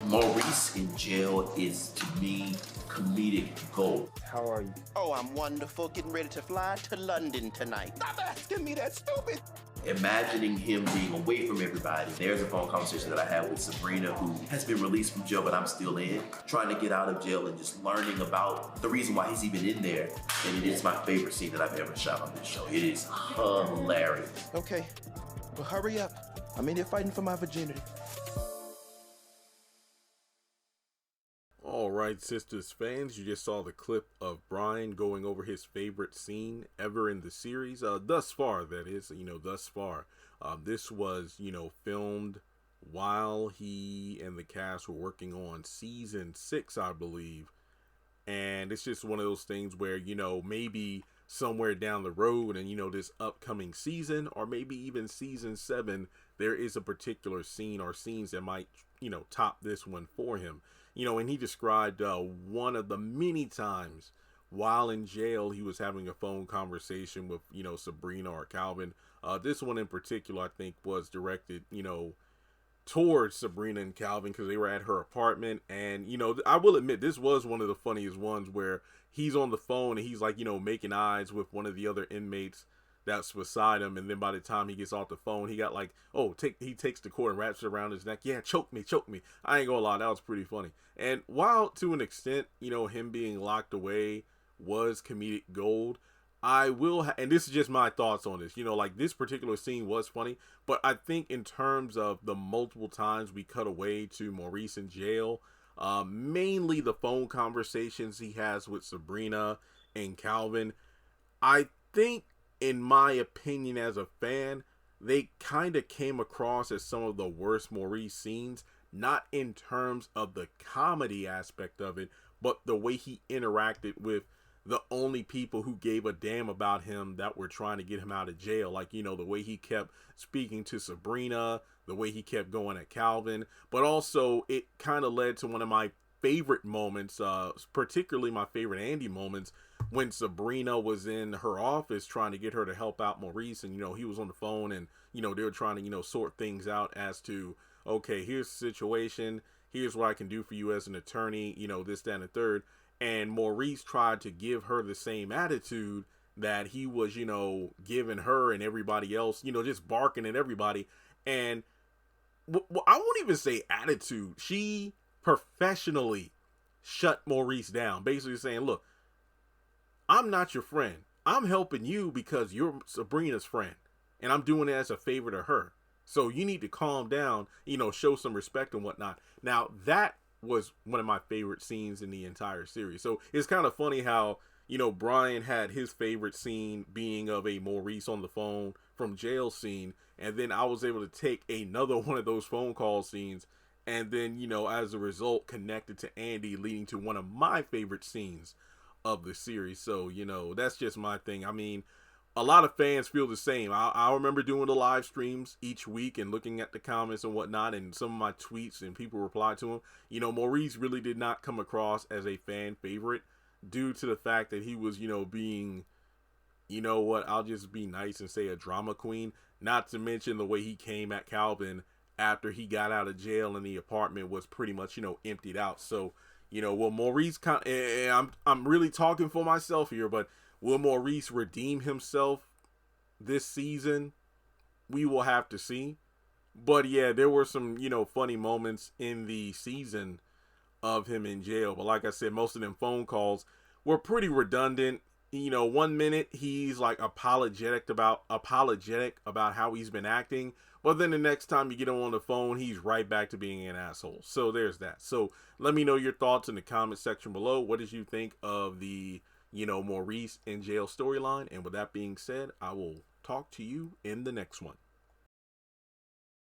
Maurice in jail is, to me, comedic gold. How are you? Oh, I'm wonderful. Getting ready to fly to London tonight. Stop asking me that, stupid. Imagining him being away from everybody. There's a phone conversation that I had with Sabrina, who has been released from jail, but I'm still in, trying to get out of jail and just learning about the reason why he's even in there. And it is my favorite scene that I've ever shot on this show. It is hilarious. Okay, well, hurry up. I'm in here fighting for my virginity. All right, Sistas fans, you just saw the clip of Brian going over his favorite scene ever in the series. Thus far, that is, thus far. This was, filmed while he and the cast were working on season 6, I believe. And it's just one of those things where, maybe somewhere down the road and, this upcoming season, or maybe even season 7, there is a particular scene or scenes that might, top this one for him. And he described one of the many times while in jail he was having a phone conversation with, Sabrina or Calvin. This one in particular, I think, was directed, towards Sabrina and Calvin because they were at her apartment. And, I will admit, this was one of the funniest ones where he's on the phone and he's like, making eyes with one of the other inmates that's beside him, and then by the time he gets off the phone, he got like, he takes the cord and wraps it around his neck. Yeah, choke me. I ain't gonna lie, that was pretty funny. And while to an extent, him being locked away was comedic gold, I will, and this is just my thoughts on this, like this particular scene was funny, but I think in terms of the multiple times we cut away to Maurice in jail, mainly the phone conversations he has with Sabrina and Calvin, I think, in my opinion as a fan, they kind of came across as some of the worst Maurice scenes, not in terms of the comedy aspect of it, but the way he interacted with the only people who gave a damn about him that were trying to get him out of jail. Like, the way he kept speaking to Sabrina, the way he kept going at Calvin, but also it kind of led to one of my favorite moments, particularly my favorite Andy moments, when Sabrina was in her office trying to get her to help out Maurice, and he was on the phone, and they were trying to sort things out as to, okay, here's the situation, here's what I can do for you as an attorney, this, that, and the third. And Maurice tried to give her the same attitude that he was giving her and everybody else, just barking at everybody. And I won't even say attitude, she professionally shut Maurice down, basically saying, look, I'm not your friend. I'm helping you because you're Sabrina's friend, and I'm doing it as a favor to her. So you need to calm down, show some respect and whatnot. Now, that was one of my favorite scenes in the entire series. So it's kind of funny how, Brian had his favorite scene being of a Maurice on the phone from jail scene, and then I was able to take another one of those phone call scenes and then, as a result, connected to Andy, leading to one of my favorite scenes of the series. So, that's just my thing. I mean, a lot of fans feel the same. I remember doing the live streams each week and looking at the comments and whatnot, and some of my tweets, and people replied to him. Maurice really did not come across as a fan favorite due to the fact that he was, being, I'll just be nice and say a drama queen. Not to mention the way he came at Calvin after he got out of jail and the apartment was pretty much, emptied out. So, will Maurice I'm really talking for myself here, but will Maurice redeem himself this season? We will have to see. But yeah, there were some, funny moments in the season of him in jail. But like I said, most of them phone calls were pretty redundant. 1 minute he's like apologetic about how he's been acting, but then the next time you get him on the phone, he's right back to being an asshole. So there's that. So let me know your thoughts in the comment section below. What did you think of the, Maurice in jail storyline? And with that being said, I will talk to you in the next one.